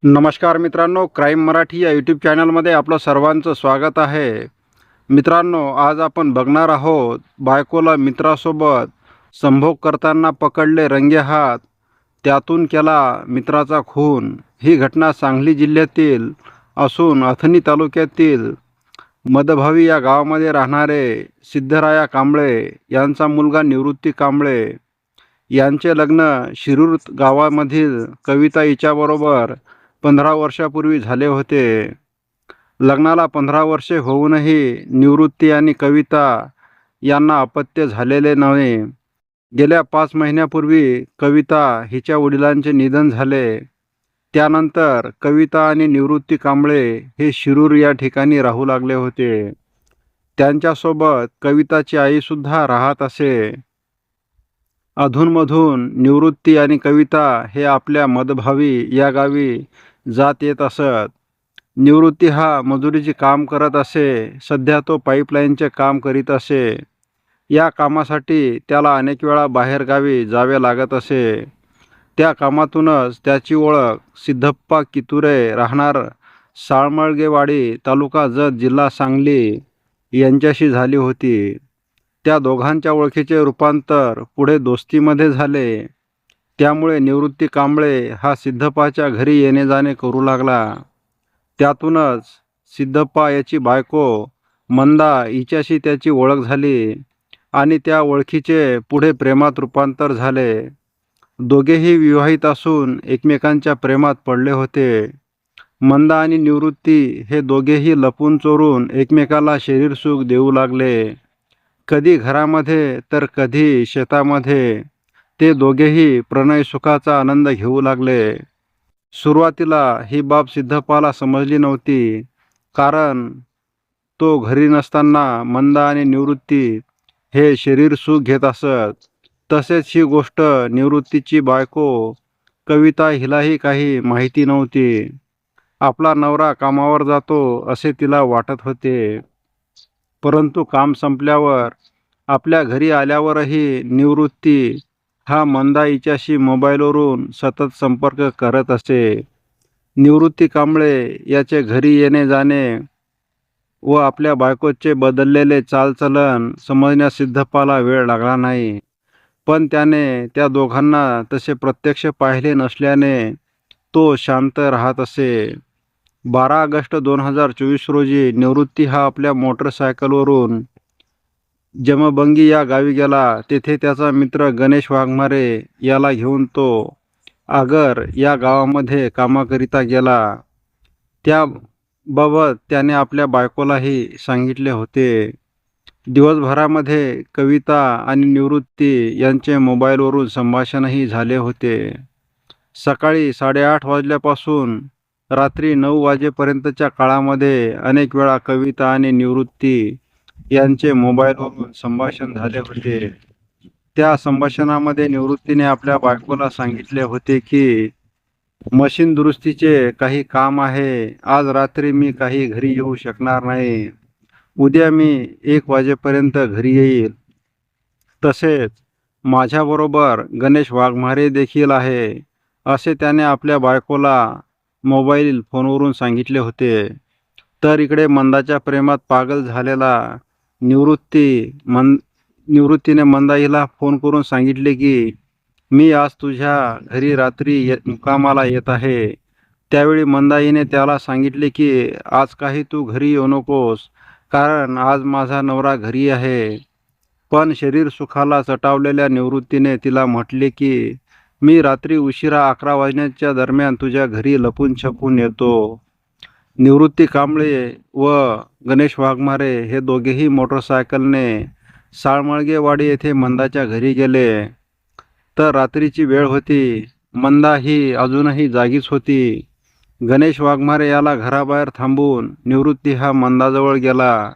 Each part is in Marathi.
नमस्कार मित्रांनो, क्राईम मराठी या यूट्यूब चॅनलमध्ये आपलं सर्वांचं स्वागत आहे. मित्रांनो, आज आपण बघणार आहोत बायकोला मित्रासोबत संभोग करताना पकडले रंगेहात, त्यातून केला मित्राचा खून. ही घटना सांगली जिल्ह्यातील असून अथणी तालुक्यातील मदभावी या गावामध्ये राहणारे सिद्धराया कांबळे यांचा मुलगा निवृत्ती कांबळे यांचे लग्न शिरूर गावामधील कविता हिच्याबरोबर 15 वर्षापूर्वी झाले होते. लग्नाला 15 वर्षे होऊनही निवृत्ती आणि कविता यांना अपत्य झालेले नव्हे. गेल्या 5 महिन्यापूर्वी कविता हिच्या वडिलांचे निधन झाले. त्यानंतर कविता आणि निवृत्ती कांबळे हे शिरूर या ठिकाणी राहू लागले होते. त्यांच्यासोबत कविताची आईसुद्धा राहत असे. अधूनमधून निवृत्ती आणि कविता हे आपल्या मदभावी या गावी जात येत असत. निवृत्ती हा मजुरीचे काम करत असे. सध्या तो पाईपलाईनचे काम करीत असे. या कामासाठी त्याला अनेक वेळा बाहेरगावी जावे लागत असे. त्या कामातूनच त्याची ओळख सिद्धप्पा कितुरे राहणार साळमळगेवाडी तालुका जत जिल्हा सांगली यांच्याशी झाली होती. त्या दोघांच्या ओळखीचे रूपांतर पुढे दोस्तीमध्ये झाले. त्यामुळे निवृत्ती कांबळे हा सिद्धप्पाच्या घरी येणे जाणे करू लागला. त्यातूनच सिद्धप्पा याची बायको मंदा हिच्याशी त्याची ओळख झाली आणि त्या ओळखीचे पुढे प्रेमात रूपांतर झाले. दोघेही विवाहित असून एकमेकांच्या प्रेमात पडले होते. मंदा आणि निवृत्ती हे दोघेही लपून चोरून एकमेकाला शरीरसुख देऊ लागले. कधी घरामध्ये तर कधी शेतामध्ये ते दोघेही प्रणय सुखाचा आनंद घेऊ लागले. सुरुवातीला ही बाब सिद्धप्पाला समजली नव्हती, कारण तो घरी नसताना मंदा आणि निवृत्ती हे शरीर सुख घेत असत. तसेच ही गोष्ट निवृत्तीची बायको कविता हिलाही काही माहिती नव्हती. आपला नवरा कामावर जातो असे तिला वाटत होते. परंतु काम संपल्यावर आपल्या घरी आल्यावरही निवृत्ती हा मंदा हिच्याशी मोबाईलवरून सतत संपर्क करत असे. निवृत्ती कांबळे याचे घरी येणे जाणे व आपल्या बायकोचे बदललेले चालचलन समजण्यास सिद्धप्पाला वेळ लागला नाही. पण त्याने त्या दोघांना तसे प्रत्यक्ष पाहिले नसल्याने तो शांत राहत असे. 12 ऑगस्ट 2024 रोजी निवृत्ती हा आपल्या मोटरसायकलवरून जमबंगी या गावी गेला. तेथे त्याचा मित्र गणेश वाघमारे याला घेऊन तो आगर या गावामध्ये कामाकरिता गेला. त्याबाबत त्याने आपल्या बायकोलाही सांगितले होते. दिवसभरामध्ये कविता आणि निवृत्ती यांचे मोबाईलवरून संभाषणही झाले होते. सकाळी 8:30 वाजल्यापासून रात्री 9 वाजेपर्यंतच्या काळामध्ये अनेक वेळा कविता आणि निवृत्ती यांचे मोबाईलवरून संभाषण झाले होते. त्या संभाषणामध्ये निवृत्तीने आपल्या बायकोला सांगितले होते की मशीन दुरुस्तीचे काही काम आहे. आज रात्री मी काही घरी येऊ शकणार नाही. उद्या मी 1 वाजेपर्यंत घरी येईल. तसेच माझ्याबरोबर गणेश वाघमारे देखील आहे, असे त्याने आपल्या बायकोला मोबाईल फोनवरून सांगितले होते. तर इकडे मंदाच्या प्रेमात पागल झालेला निवृत्तीने मंदाईला फोन करून सांगितले की मी आज तुझ्या घरी रात्री मुक्कामाला येत आहे. त्यावेळी मंदाईने त्याला सांगितले की आज काही तू घरी येऊ नकोस, कारण आज माझा नवरा घरी आहे. पण शरीर सुखाला चटावलेल्या निवृत्तीने तिला म्हटले की मी रात्री उशिरा 11 वाजण्याच्या दरम्यान तुझ्या घरी लपून छपून येतो. निवृत्ती कांबळे व गणेश वाघमारे हे दोघेही मोटरसायकलने साळमळगेवाडी येथे मंदाच्या घरी गेले. तर रात्रीची वेळ होती. मंदा ही अजूनही जागीच होती. गणेश वाघमारे याला घराबाहेर थांबून निवृत्ती हा मंदाजवळ गेला.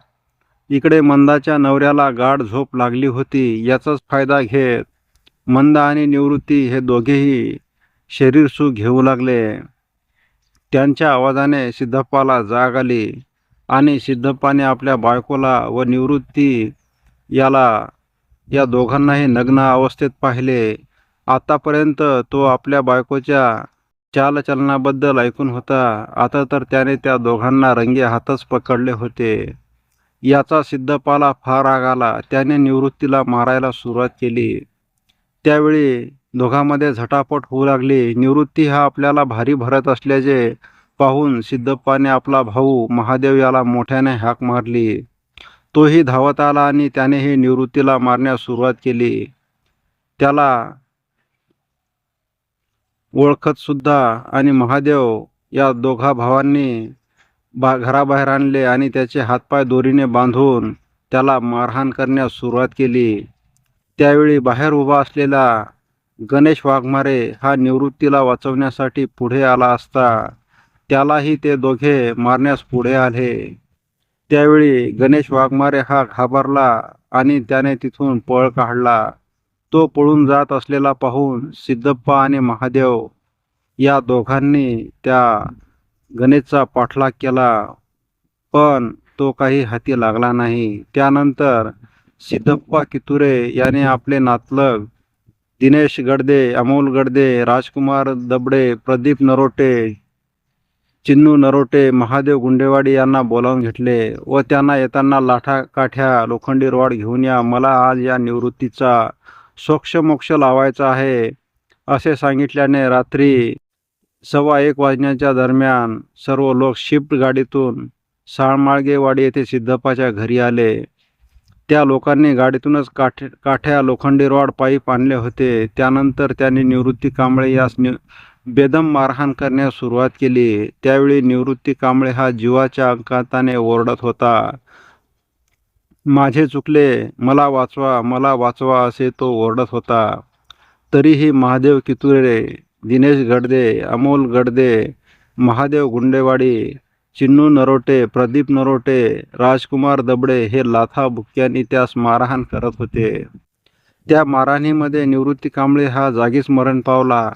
इकडे मंदाच्या नवऱ्याला गाढ झोप लागली होती. याचाच फायदा घेत मंदा आणि निवृत्ती हे दोघेही शरीर सुख घेऊ लागले. त्यांच्या आवाजाने सिद्धप्पाला जाग आली आणि सिद्धप्पाने आपल्या बायकोला व निवृत्ती या दोघांनाही नग्न अवस्थेत पाहिले. आतापर्यंत तो आपल्या बायकोच्या चालचलनाबद्दल ऐकून होता, आता तर त्याने त्या दोघांना रंगे हातच पकडले होते. याचा सिद्धप्पाला फार राग आला. त्याने निवृत्तीला मारायला सुरुवात केली. त्यावेळी दोघांमध्ये झटापट होऊ लागली. निवृत्ती हा आपल्याला भारी भरत असल्याचे पाहून सिद्धप्पाने आपला भाऊ महादेव याला मोठ्याने हाक मारली. तोही धावत आला आणि त्यानेही निवृत्तीला मारण्यास सुरुवात केली. त्याला ओळखत सुद्धा आणि महादेव या दोघा भावांनी घराबाहेर आणले आणि त्याचे हातपाय दोरीने बांधून त्याला मारहाण करण्यास सुरुवात केली. त्यावेळी बाहेर उभा असलेला गणेश वाघमारे हा निवृत्तीला वाचवण्यासाठी पुढे आला असता त्यालाही ते दोघे मारण्यास पुढे आले. त्यावेळी गणेश वाघमारे हा घाबरला आणि त्याने तिथून पळ काढला. तो पळून जात असलेला पाहून सिद्धप्पा आणि महादेव या दोघांनी त्या गणेशचा पाठलाग केला, पण तो काही हाती लागला नाही. त्यानंतर सिद्धप्पा कितुरे याने आपले नातलग दिनेश गडदे, अमोल गडदे, राजकुमार दबडे, प्रदीप नरोटे, चिन्नू नरोटे, महादेव गुंडेवाडी यांना बोलावून घेतले व त्यांना येताना लाठा काठ्या लोखंडी रॉड घेऊन या, मला आज या निवृत्तीचा सोक्षमोक्ष लावायचा आहे असे सांगितल्याने रात्री 1:15 वाजण्याच्या दरम्यान सर्व लोक शिफ्ट गाडीतून साळमाळगेवाडी येथे सिद्धप्पाच्या घरी आले. त्या लोकांनी गाडीतूनच काठ्या लोखंडी रॉड पाईप आणले होते. त्यानंतर त्यांनी निवृत्ती कांबळे यास बेदम मारहाण करण्यास सुरुवात केली. त्यावेळी निवृत्ती कांबळे हा जीवाच्या अंकाताने ओरडत होता, माझे चुकले, मला वाचवा, मला वाचवा असे तो ओरडत होता. तरीही महादेव कितुरे, दिनेश गडदे, अमोल गडदे, महादेव गुंडेवाडी, चिन्नू नरोटे, प्रदीप नरोटे, राजकुमार दबडे हे लाथा बुक्क्यांनी त्यास मारहाण करत होते. त्या मारहाणीमध्ये निवृत्ती कांबळे हा जागीच मरण पावला.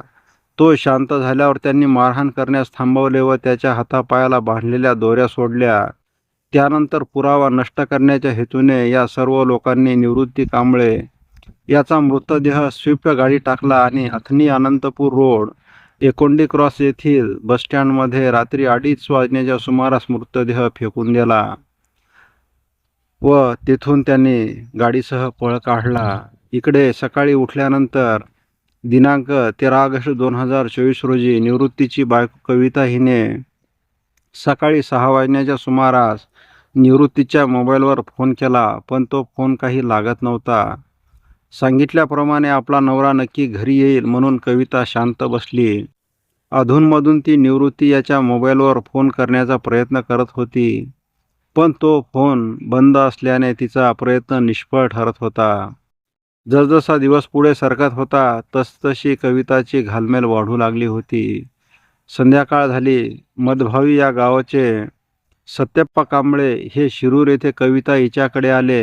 तो शांत झाल्यावर त्यांनी मारहाण करण्यास थांबवले व त्याच्या हातापायाला बांधलेल्या दोऱ्या सोडल्या. त्यानंतर पुरावा नष्ट करण्याच्या हेतूने या सर्व लोकांनी निवृत्ती कांबळे याचा मृतदेह स्विफ्ट गाडी टाकला आणि अथनी अनंतपूर रोड एकोंडी क्रॉस येथील बसस्टँडमध्ये रात्री 2:30 वाजण्याच्या सुमारास मृतदेह फेकून दिला व तेथून त्यांनी गाडीसह पळ काढला. इकडे सकाळी उठल्यानंतर दिनांक 13 ऑगस्ट 2024 रोजी निवृत्तीची बायको कविता हिने सकाळी 6 वाजण्याच्या सुमारास निवृत्तीच्या मोबाईलवर फोन केला, पण तो फोन काही लागत नव्हता. सांगितल्याप्रमाणे आपला नवरा नक्की घरी येईल म्हणून कविता शांत बसली. अधूनमधून ती निवृत्ती याच्या मोबाईलवर फोन करण्याचा प्रयत्न करत होती, पण तो फोन बंद असल्याने तिचा प्रयत्न निष्फळ ठरत होता. जसजसा दिवस पुढे सरकत होता तसतशी कविताची घालमेल वाढू लागली होती. संध्याकाळ झाली. मदभावी या गावाचे सत्यप्पा कांबळे हे शिरूर येथे कविता हिच्याकडे आले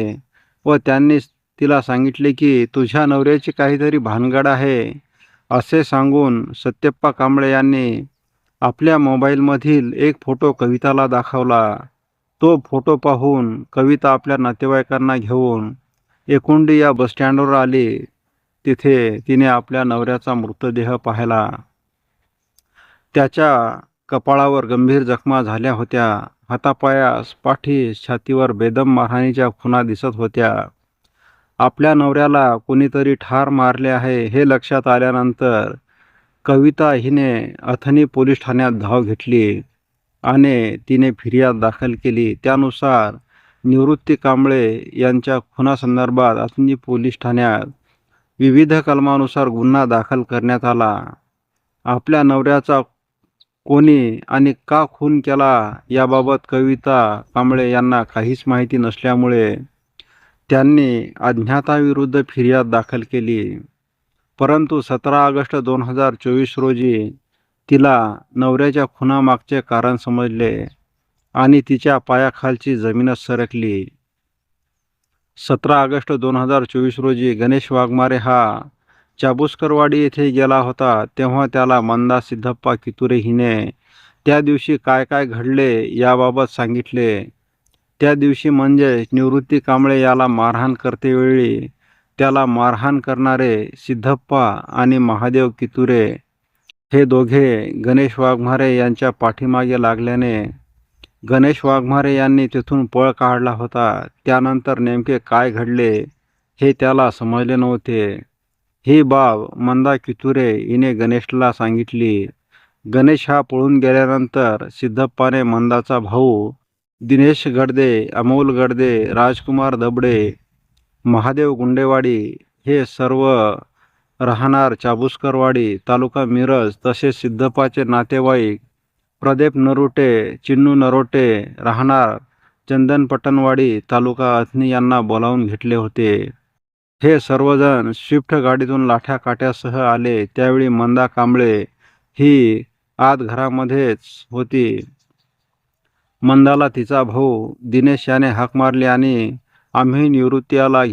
व त्यांनी तिला सांगितले की तुझ्या नवऱ्याची काहीतरी भानगड आहे. असे सांगून सत्यप्पा कांबळे यांनी आपल्या मोबाईलमधील एक फोटो कविताला दाखवला. तो फोटो पाहून कविता आपल्या नातेवाईकांना घेऊन एकुंडी या बसस्टँडवर आली. तिथे तिने आपल्या नवऱ्याचा मृतदेह पाहिला. त्याच्या कपाळावर गंभीर जखमा झाल्या होत्या. हातापायास, पाठीस, छातीवर बेदम मारहाणीच्या खुणा दिसत होत्या. आपल्या नवऱ्याला कोणीतरी ठार मारले आहे हे लक्षात आल्यानंतर कविता हिने अथनी पोलीस ठाण्यात धाव घेतली आणि तिने फिर्याद दाखल केली. त्यानुसार निवृत्ती कांबळे यांच्या खुनासंदर्भात अथनी पोलीस ठाण्यात विविध कलमानुसार गुन्हा दाखल करण्यात आला. आपल्या नवऱ्याचा कोणी आणि का खून केला याबाबत कविता कांबळे यांना काहीच माहिती नसल्यामुळे त्यांनी अज्ञाताविरुद्ध फिर्याद दाखल केली. परंतु 17 ऑगस्ट 2024 रोजी तिला नवऱ्याच्या खुनामागचे कारण समजले आणि तिच्या पायाखालची जमीनच सरकली. 17 ऑगस्ट 2024 रोजी गणेश वाघमारे हा चाबुस्करवाडी येथे गेला होता. तेव्हा त्याला मंदा सिद्धप्पा कितुरे हिने त्या दिवशी काय काय घडले याबाबत सांगितले. त्या दिवशी म्हणजे निवृत्ती कांबळे याला मारहाण करतेवेळी त्याला मारहाण करणारे सिद्धप्पा आणि महादेव कितुरे हे दोघे गणेश वाघमारे यांच्या पाठीमागे लागल्याने गणेश वाघमारे यांनी तिथून पळ काढला होता. त्यानंतर नेमके काय घडले हे त्याला समजले नव्हते. ही बाब मंदा कितुरे हिने गणेशला सांगितली. गणेश हा पळून गेल्यानंतर सिद्धप्पाने मंदाचा भाऊ दिनेश गडदे, अमोल गडदे, राजकुमार दबडे, महादेव गुंडेवाडी हे सर्व राहणार चाबुस्करवाडी, तालुका मिरज तसेच सिद्धप्पाचे नातेवाईक प्रदीप नरोटे, चिन्नू नरोटे राहणार चंदनपटणवाडी, तालुका अथणी यांना बोलावून घेतले होते. हे सर्वजण स्विफ्ट गाडीतून लाठ्या काठ्यासह आले. त्यावेळी मंदा कांबळे ही आत घरामध्येच होती. मंदाला तिचा भाऊ दिनेश याने हाक मारली आणि आम्ही निवृत्तीला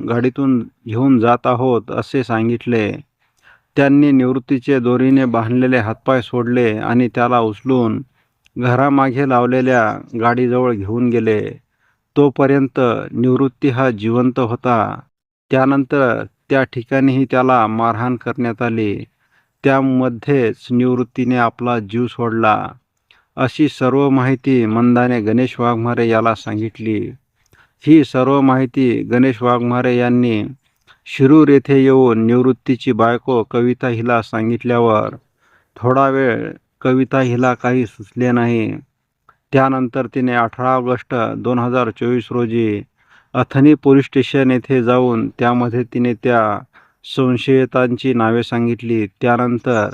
गाडीतून घेऊन जात आहोत असे सांगितले. त्यांनी निवृत्तीचे दोरीने बांधलेले हातपाय सोडले आणि त्याला उचलून घरामागे लावलेल्या गाडीजवळ घेऊन गेले. तोपर्यंत निवृत्ती हा जिवंत होता. त्यानंतर त्या ठिकाणीही त्याला मारहाण करण्यात आली. त्यामध्येच निवृत्तीने आपला जीव सोडला. अशी सर्व माहिती मंदाने गणेश वाघमारे याला सांगितली. ही सर्व माहिती गणेश वाघमारे यांनी शिरूर येथे येऊन निवृत्तीची बायको कविता हिला सांगितल्यावर थोडा वेळ कविता हिला काही सुचले नाही. त्यानंतर तिने 18 ऑगस्ट 2024 रोजी अथणी पोलीस स्टेशन येथे जाऊन त्यामध्ये तिने त्या संशयितांची नावे सांगितली. त्यानंतर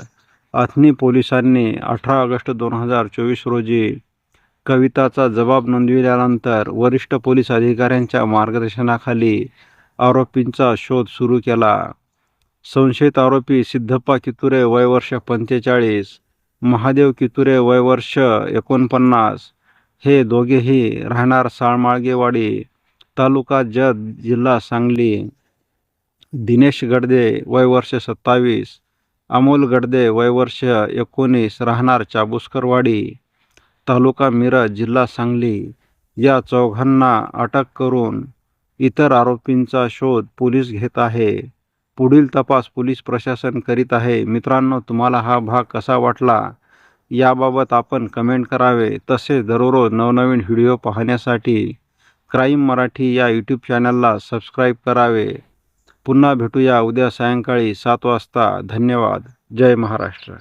अथणी पोलिसांनी 18 ऑगस्ट 2024 रोजी कविताचा जबाब नोंदविल्यानंतर वरिष्ठ पोलीस अधिकाऱ्यांच्या मार्गदर्शनाखाली आरोपींचा शोध सुरू केला. संशयित आरोपी सिद्धप्पा कितुरे वय वर्ष 45, महादेव कितुरे वय वर्ष 49 हे दोघेही राहणार साळमाळगेवाडी, तालुका जत, जिल्हा सांगली. दिनेश गडदे वय वर्ष 27, अमोल गडदे वय वर्ष 19 राहणार चाबुस्करवाडी, तालुका मिरज, जिल्हा सांगली. या चौघांना अटक करून इतर आरोपींचा शोध पोलीस घेत आहे. पुढील तपास पोलीस प्रशासन करीत आहे. मित्रांनो, तुम्हाला हा भाग कसा वाटला याबाबत आपण कमेंट करावे. तसेच दररोज नवनवीन व्हिडिओ पाहण्यासाठी क्राईम मराठी या यूट्यूब चॅनलला सबस्क्राईब करावे. पुन्हा भेटूया उद्या सायंकाळी 7 वाजता. धन्यवाद. जय महाराष्ट्र.